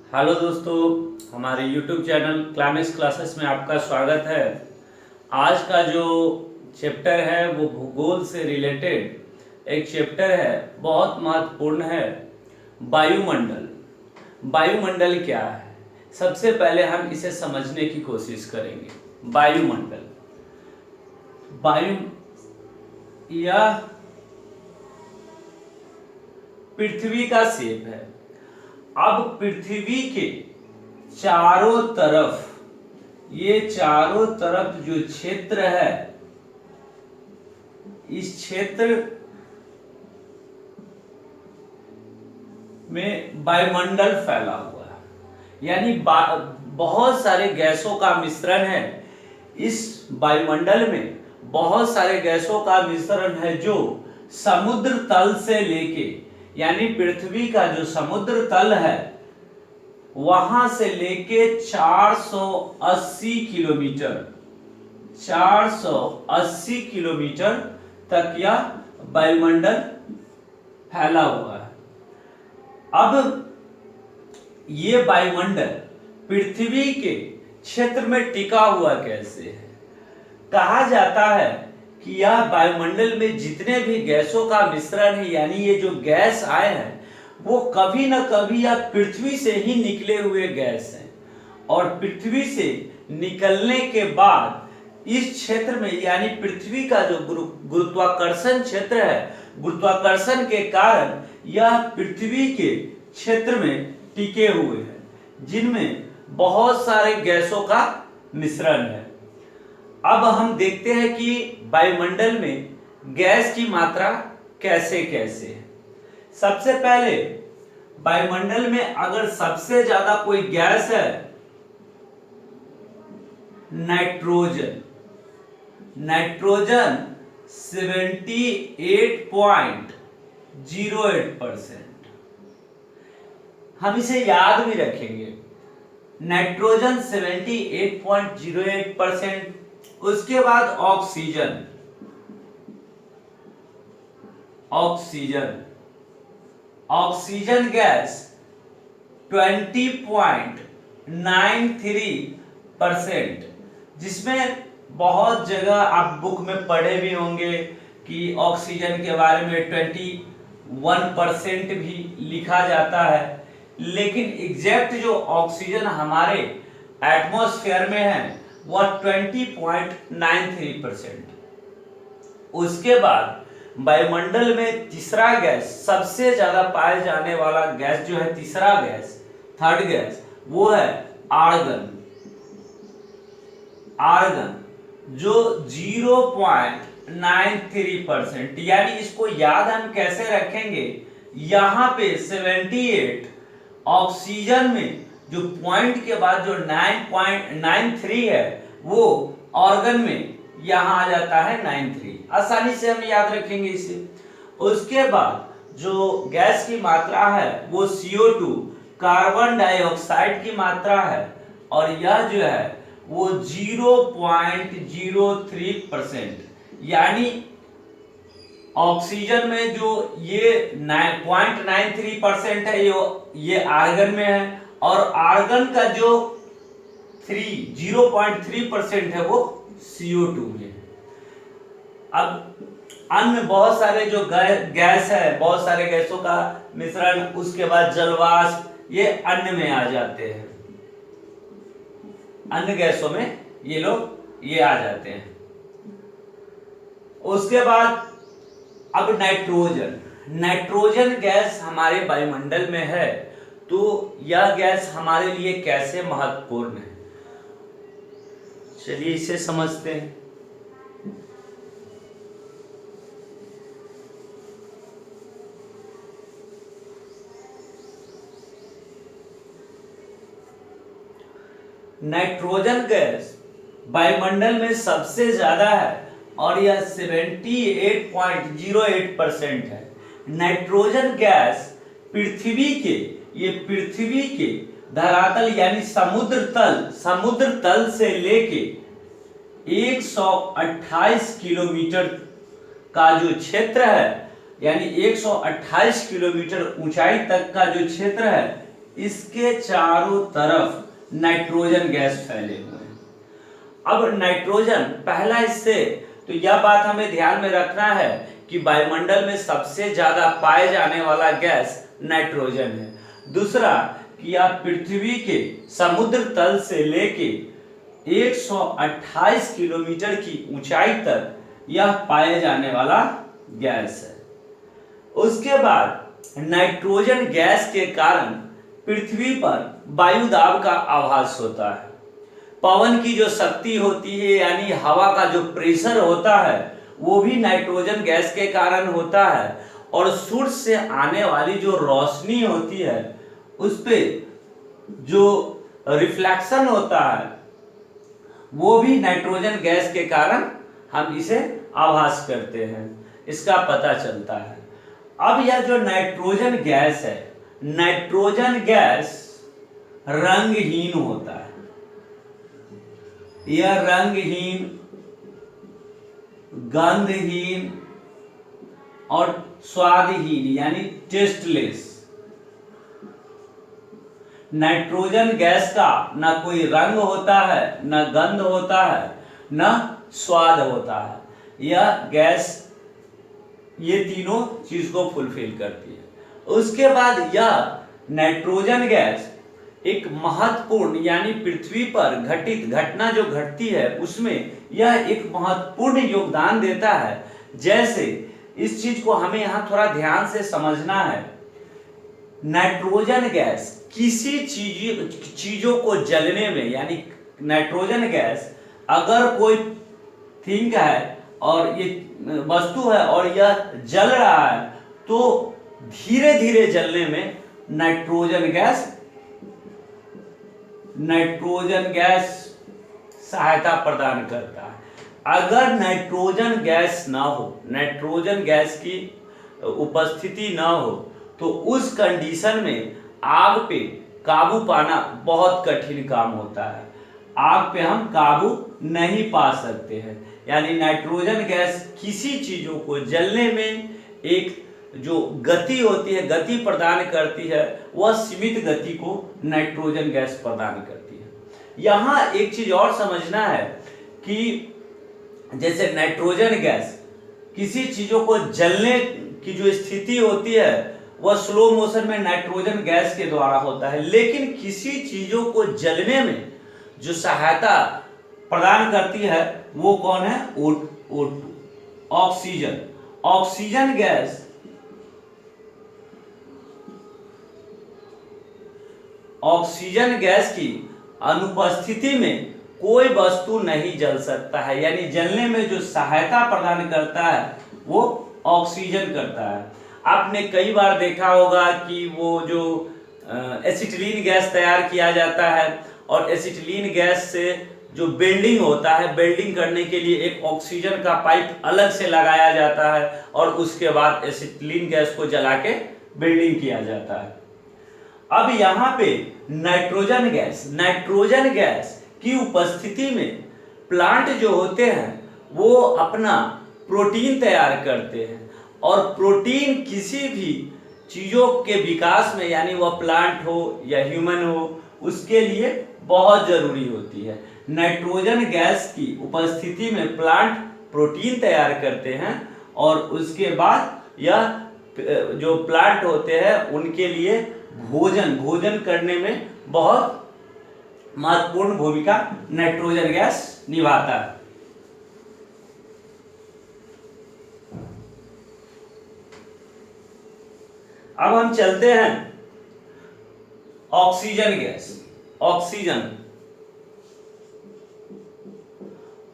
Hello दोस्तों, हमारे YouTube channel climax classes में आपका स्वागत है। आज का जो चैप्टर है वो भूगोल से रिलेटेड एक चैप्टर है, बहुत महत्वपूर्ण है। वायुमंडल। वायुमंडल क्या है? सबसे पहले हम इसे समझने की कोशिश करेंगे। वायुमंडल, वायु यह पृथ्वी का शेप है। अब पृथ्वी के चारों तरफ, ये चारों तरफ जो क्षेत्र है, इस क्षेत्र में वायुमंडल फैला हुआ है, यानी बहुत सारे गैसों का मिश्रण है। इस वायुमंडल में बहुत सारे गैसों का मिश्रण है जो समुद्र तल से लेके, यानी पृथ्वी का जो समुद्र तल है वहां से लेके 480 किलोमीटर 480 किलोमीटर तक यह वायुमंडल फैला हुआ है। अब ये वायुमंडल पृथ्वी के क्षेत्र में टिका हुआ कैसे है? कहा जाता है कि यह वायुमंडल में जितने भी गैसों का मिश्रण है, यानी ये जो गैस आए हैं वो कभी न कभी या पृथ्वी से ही निकले हुए गैस हैं, और पृथ्वी से निकलने के बाद इस क्षेत्र में, यानी पृथ्वी का जो गुरुत्वाकर्षण क्षेत्र है, गुरुत्वाकर्षण के कारण यह पृथ्वी के क्षेत्र में टिके हुए हैं, जिनमें बहुत सारे गैसों का मिश्रण है। अब हम देखते हैं कि वायुमंडल में गैस की मात्रा कैसे कैसे है। सबसे पहले वायुमंडल में अगर सबसे ज्यादा कोई गैस है, नाइट्रोजन। नाइट्रोजन 78.08%। हम इसे याद भी रखेंगे, नाइट्रोजन 78.08%। उसके बाद ऑक्सीजन। ऑक्सीजन ऑक्सीजन गैस 20.93%, जिसमें बहुत जगह आप बुक में पढ़े भी होंगे कि ऑक्सीजन के बारे में 21% भी लिखा जाता है, लेकिन एग्जैक्ट जो ऑक्सीजन हमारे एटमॉस्फेयर में है वह 20.93%। उसके बाद वायुमंडल में तीसरा गैस, सबसे ज्यादा पाए जाने वाला गैस जो है, तीसरा गैस, थर्ड गैस, वो है आर्गन। आर्गन जो 0.93%, यानी इसको याद हम कैसे रखेंगे, यहां पे 78 ऑक्सीजन में जो पॉइंट के बाद जो 9.93 है वो ऑर्गन में यहां आ जाता है 93। आसानी से हम याद रखेंगे इसे। उसके बाद जो गैस की मात्रा है वो CO2, कार्बन डाइऑक्साइड की मात्रा है, और यह जो है वो 0.03%, यानी ऑक्सीजन में जो ये 0.93% है ये आर्गन में है, और आर्गन का जो 0.3% है वो CO2 में है। अब अन्य बहुत सारे जो गैस है, बहुत सारे गैसों का मिश्रण, उसके बाद जलवाष्प, ये अन्य में आ जाते हैं। अन्य गैसों में ये आ जाते हैं। उसके बाद अब नाइट्रोजन। नाइट्रोजन गैस हमारे वायुमंडल में है, तो यह गैस हमारे लिए कैसे महत्वपूर्ण है, चलिए इसे समझते हैं। नाइट्रोजन गैस वायुमंडल में सबसे ज्यादा है, और यह 78.08% है। नाइट्रोजन गैस पृथ्वी के धरातल, यानी समुद्र तल से लेके 128 किलोमीटर का जो क्षेत्र है, यानी 128 किलोमीटर ऊंचाई तक का जो क्षेत्र है, इसके चारों तरफ नाइट्रोजन गैस फैले हुए हैं। अब नाइट्रोजन पहला इससे, तो यह बात हमें ध्यान में रखना है कि वायुमंडल में सबसे ज्यादा पाए जाने वाला गैस नाइट्रोजन है। दूसरा कि यह पृथ्वी के समुद्र तल से लेके 128 किलोमीटर की ऊंचाई तक यह पाए जाने वाला गैस है। उसके बाद नाइट्रोजन गैस के कारण पृथ्वी पर वायु दाब का आभास होता है। पवन की जो शक्ति होती है यानी हवा का जो प्रेशर होता है वो भी नाइट्रोजन गैस के कारण होता है। और सूर्य से आने वाली जो रोशनी होती है उस पे जो रिफ्लेक्शन होता है वो भी नाइट्रोजन गैस के कारण हम इसे आभास करते हैं, इसका पता चलता है। अब यह जो नाइट्रोजन गैस है, नाइट्रोजन गैस रंगहीन होता है। यह रंगहीन, गंधहीन और स्वादहीन यानी टेस्टलेस। नाइट्रोजन गैस का ना कोई रंग होता है, ना गंध होता है, ना स्वाद होता है। यह गैस ये तीनों चीज को फुलफिल करती है। उसके बाद यह नाइट्रोजन गैस एक महत्वपूर्ण यानी पृथ्वी पर घटित घटना जो घटती है उसमें यह एक महत्वपूर्ण योगदान देता है। जैसे इस चीज को हमें यहां थोड़ा ध्यान से समझना है। नाइट्रोजन गैस किसी चीजों को जलने में, यानी नाइट्रोजन गैस अगर कोई थिंग है और ये वस्तु है और यह जल रहा है तो धीरे धीरे जलने में नाइट्रोजन गैस सहायता प्रदान करता है। अगर नाइट्रोजन गैस ना हो, नाइट्रोजन गैस की उपस्थिति ना हो तो उस कंडीशन में आग पे काबू पाना बहुत कठिन काम होता है। आग पे हम काबू नहीं पा सकते हैं। यानी नाइट्रोजन गैस किसी चीजों को जलने में एक जो गति होती है, गति प्रदान करती है, वह सीमित गति को नाइट्रोजन गैस प्रदान करती है। यहां एक चीज और समझना है कि जैसे नाइट्रोजन गैस किसी चीजों को जलने की जो स्थिति होती है वह स्लो मोशन में नाइट्रोजन गैस के द्वारा होता है, लेकिन किसी चीजों को जलने में जो सहायता प्रदान करती है वो कौन है? O2, oxygen. Oxygen gas oxygen gas की अनुपस्थिति में कोई वस्तु नहीं जल सकता है। यानी जलने में जो सहायता प्रदान करता है वो ऑक्सीजन करता है। आपने कई बार देखा होगा कि वो जो एसिटिलीन गैस तैयार किया जाता है और एसिटिलीन गैस से जो वेल्डिंग होता है, वेल्डिंग करने के लिए एक ऑक्सीजन का पाइप अलग से लगाया जाता है और उसके बाद एसिटिलीन गैस को जला के वेल्डिंग किया जाता है। अब यहाँ पे नाइट्रोजन गैस की उपस्थिति में प्लांट जो होते हैं वो अपना प्रोटीन तैयार करते हैं और प्रोटीन किसी भी चीजों के विकास में, यानी वह प्लांट हो या ह्यूमन हो, उसके लिए बहुत जरूरी होती है। नाइट्रोजन गैस की उपस्थिति में प्लांट प्रोटीन तैयार करते हैं और उसके बाद यह जो प्लांट होते हैं उनके लिए भोजन करने में बहुत महत्वपूर्ण भूमिका नाइट्रोजन गैस निभाता है। अब हम चलते हैं ऑक्सीजन गैस।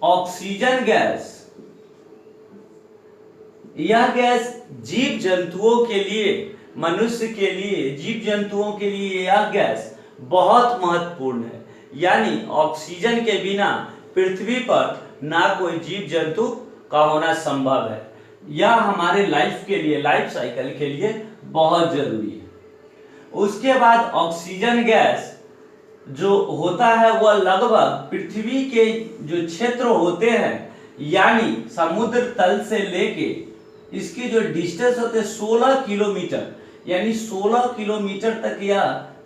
ऑक्सीजन गैस, यह गैस जीव जंतुओं के लिए, मनुष्य के लिए, जीव जंतुओं के लिए यह गैस बहुत महत्वपूर्ण है। यानी ऑक्सीजन के बिना पृथ्वी पर ना कोई जीव जंतु का होना संभव है। यह हमारे लाइफ के लिए, लाइफ साइकिल के लिए बहुत जरूरी है। उसके बाद ऑक्सीजन गैस जो होता है वह लगभग पृथ्वी के जो क्षेत्र होते हैं, यानी समुद्र तल से लेके इसकी जो डिस्टेंस होते हैं 16 किलोमीटर, यानी 16 किलोमीटर तक यह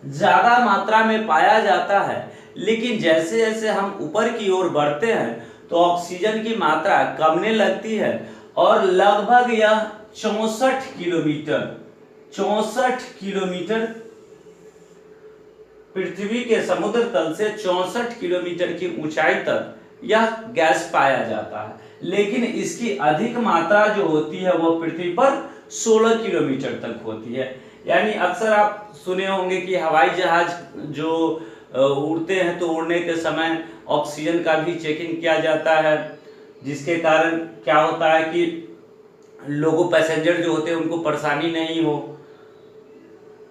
ज्यादा मात्रा में पाया जाता है, लेकिन जैसे जैसे हम ऊपर की ओर बढ़ते हैं तो ऑक्सीजन की मात्रा कमने लगती है और लगभग यह 64 किलोमीटर पृथ्वी के समुद्र तल से 64 किलोमीटर की ऊंचाई तक यह गैस पाया जाता है, लेकिन इसकी अधिक मात्रा जो होती है वो पृथ्वी पर 16 किलोमीटर तक होती है। यानी अक्सर आप सुने होंगे कि हवाई जहाज जो उड़ते हैं तो उड़ने के समय ऑक्सीजन का भी चेकिंग किया जाता है, जिसके कारण क्या होता है कि लोगों पैसेंजर जो होते हैं उनको परेशानी नहीं हो।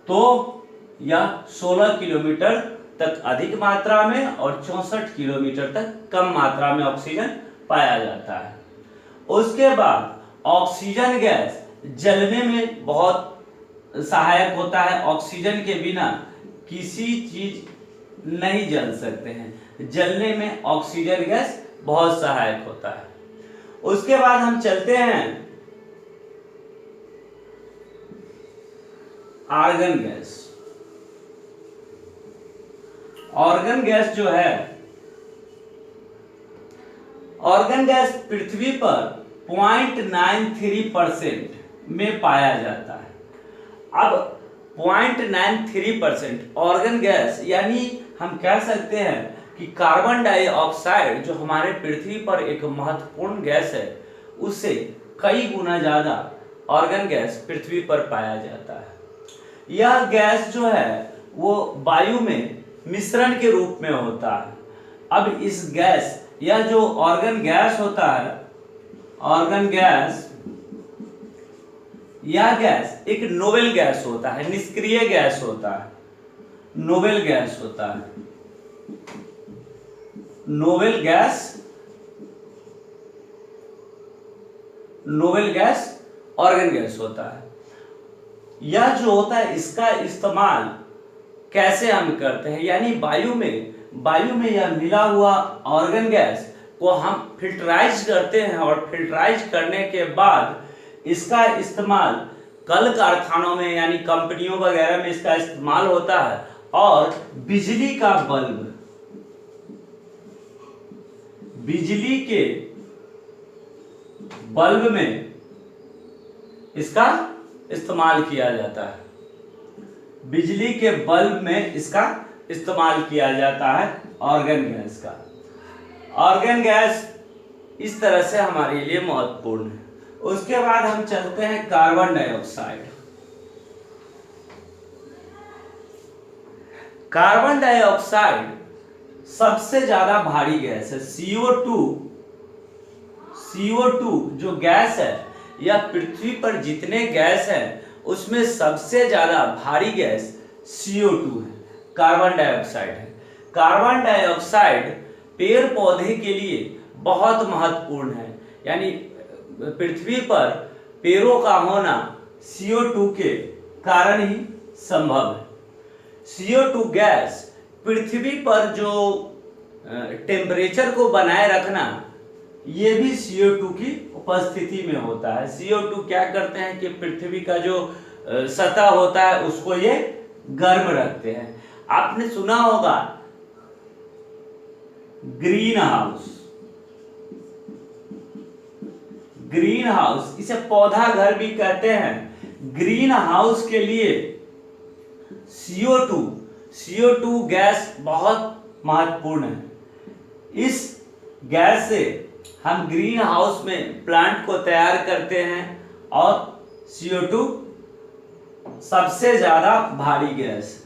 तो यह 16 किलोमीटर तक अधिक मात्रा में और 64 किलोमीटर तक कम मात्रा में ऑक्सीजन पाया जाता है। उसके बाद ऑक्सीजन गैस जलने में बहुत सहायक होता है। ऑक्सीजन के बिना किसी चीज नहीं जल सकते हैं, जलने में ऑक्सीजन गैस बहुत सहायक होता है। उसके बाद हम चलते हैं आर्गन गैस। ऑर्गन गैस जो है, ऑर्गन गैस पृथ्वी पर 0.93% में पाया जाता है। अब 0.93% ऑर्गन गैस यानी हम कह सकते हैं कि कार्बन डाइऑक्साइड जो हमारे पृथ्वी पर एक महत्वपूर्ण गैस है, उससे कई गुना ज्यादा ऑर्गन गैस पृथ्वी पर पाया जाता है। यह गैस जो है वो वायु में मिश्रण के रूप में होता है। अब इस गैस, यह जो ऑर्गन गैस होता है, ऑर्गन गैस, यह गैस एक नोबेल गैस होता है, निष्क्रिय गैस होता है, नोबेल गैस होता है, noble gas, noble gas organ gas होता है। यह जो होता है इसका इस्तेमाल कैसे हम करते हैं, यानी वायु में यह मिला हुआ ऑर्गन गैस को हम फिल्टराइज करते हैं और फिल्टराइज करने के बाद इसका इस्तेमाल कल कारखानों में यानी कंपनियों वगैरह में इसका इस्तेमाल होता है और बिजली का बल्ब, बिजली के बल्ब में इसका इस्तेमाल किया जाता है। बिजली के बल्ब में इसका इस्तेमाल किया जाता है ऑर्गन गैस का। ऑर्गन गैस इस तरह से हमारे लिए महत्वपूर्ण है। उसके बाद हम चलते हैं कार्बन डाइऑक्साइड। कार्बन डाइऑक्साइड सबसे ज्यादा भारी गैस है। CO2 जो गैस है, यह पृथ्वी पर जितने गैस है उसमें सबसे ज्यादा भारी गैस CO2 है, कार्बन डाइऑक्साइड है। कार्बन डाइऑक्साइड पेड़ पौधे के लिए बहुत महत्वपूर्ण है, यानी पृथ्वी पर पेड़ों का होना CO2 के कारण ही संभव है। CO2 गैस पृथ्वी पर जो टेम्परेचर को बनाए रखना, ये भी CO2 की उपस्थिति में होता है। CO2 क्या करते हैं कि पृथ्वी का जो सतह होता है उसको ये गर्म रखते हैं। आपने सुना होगा ग्रीन हाउस, ग्रीन हाउस, इसे पौधा घर भी कहते हैं। ग्रीन हाउस के लिए CO2 गैस बहुत महत्वपूर्ण है। इस गैस से हम ग्रीन हाउस में प्लांट को तैयार करते हैं और CO2 सबसे ज्यादा भारी गैस,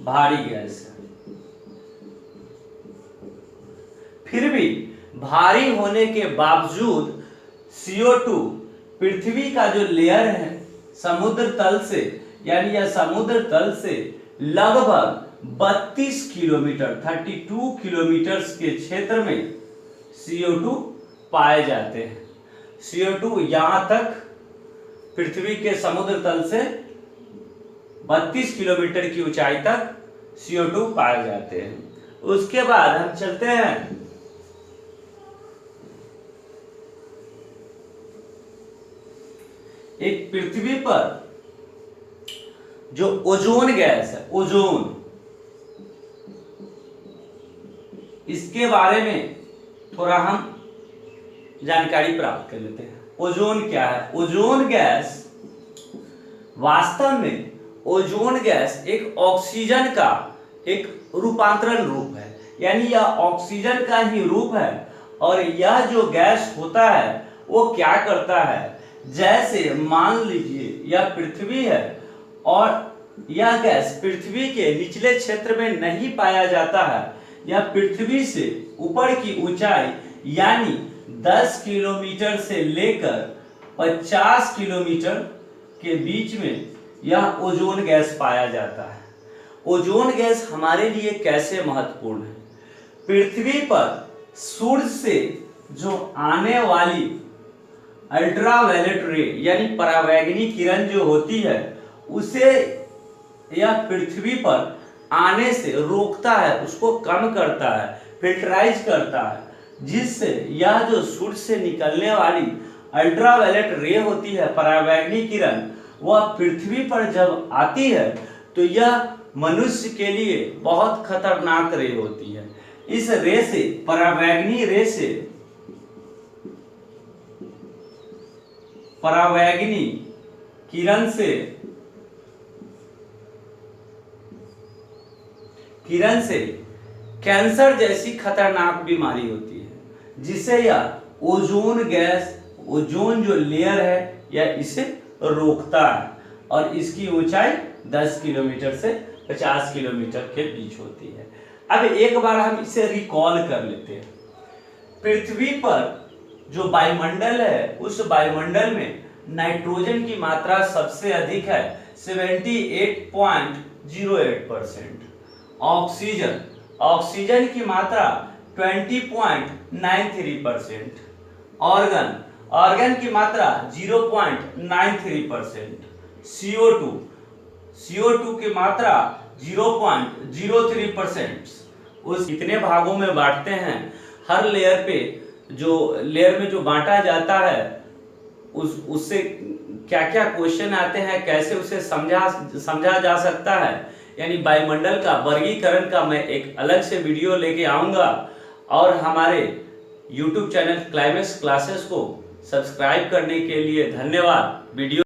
भारी गैस है। फिर भी भारी होने के बावजूद CO2 पृथ्वी का जो लेयर है समुद्र तल से, यानी यह समुद्र तल से लगभग 32 किलोमीटर 32 किलोमीटर के क्षेत्र में CO2 पाए जाते हैं। CO2 यहां तक पृथ्वी के समुद्र तल से 32 किलोमीटर की ऊंचाई तक CO2 पाए जाते हैं। उसके बाद हम चलते हैं एक पृथ्वी पर जो ओजोन गैस है, ओजोन, इसके बारे में थोड़ा हम जानकारी प्राप्त कर लेते हैं। ओजोन क्या है? ओजोन गैस, वास्तव में ओजोन गैस एक ऑक्सीजन का एक रूपांतरण रूप है, यानी यह ऑक्सीजन का ही रूप है। और यह जो गैस होता है वो क्या करता है, जैसे मान लीजिए यह पृथ्वी है और यह गैस पृथ्वी के निचले क्षेत्र में नहीं पाया जाता है, यह पृथ्वी से ऊपर की ऊंचाई यानी 10 किलोमीटर से लेकर 50 किलोमीटर के बीच में यह ओजोन गैस पाया जाता है। ओजोन गैस हमारे लिए कैसे महत्वपूर्ण है? पृथ्वी पर सूर्य से जो आने वाली अल्ट्रावायलेट रे यानी परावैंगनी किरण जो होती है, उसे यह पृथ्वी पर आने से रोकता है, उसको कम करता है, फिल्टराइज करता है, जिससे यह जो सूर्य से निकलने वाली अल्ट्रावायलेट रे होती है, परावैंगनी किरण, वह पृथ्वी पर जब आती है तो यह मनुष्य के लिए बहुत खतरनाक रे होती है। इस रे से, परावैंगनी रे से, परावैंगनी किरण से कैंसर जैसी खतरनाक बीमारी होती है, जिसे यह ओजोन गैस, ओजोन जो लेयर है, यह इसे रोकता है। और इसकी ऊंचाई 10 किलोमीटर से 50 किलोमीटर के बीच होती है। अब एक बार हम इसे रिकॉल कर लेते हैं। पृथ्वी पर जो वायुमंडल है, उस वायुमंडल में नाइट्रोजन की मात्रा सबसे अधिक है, 78.08%। ऑक्सीजन की मात्रा 20.93%। ऑर्गन की मात्रा 0.93%। CO2 की मात्रा 0.03%। उस कितने भागों में बांटते हैं, हर लेयर पे जो लेयर में जो बांटा जाता है, उससे क्या क्या क्वेश्चन आते हैं, कैसे उसे समझा जा सकता है, यानी वायुमंडल का वर्गीकरण का मैं एक अलग से वीडियो लेके आऊंगा। और हमारे YouTube चैनल क्लाइमेक्स क्लासेस को सब्सक्राइब करने के लिए धन्यवाद। वीडियो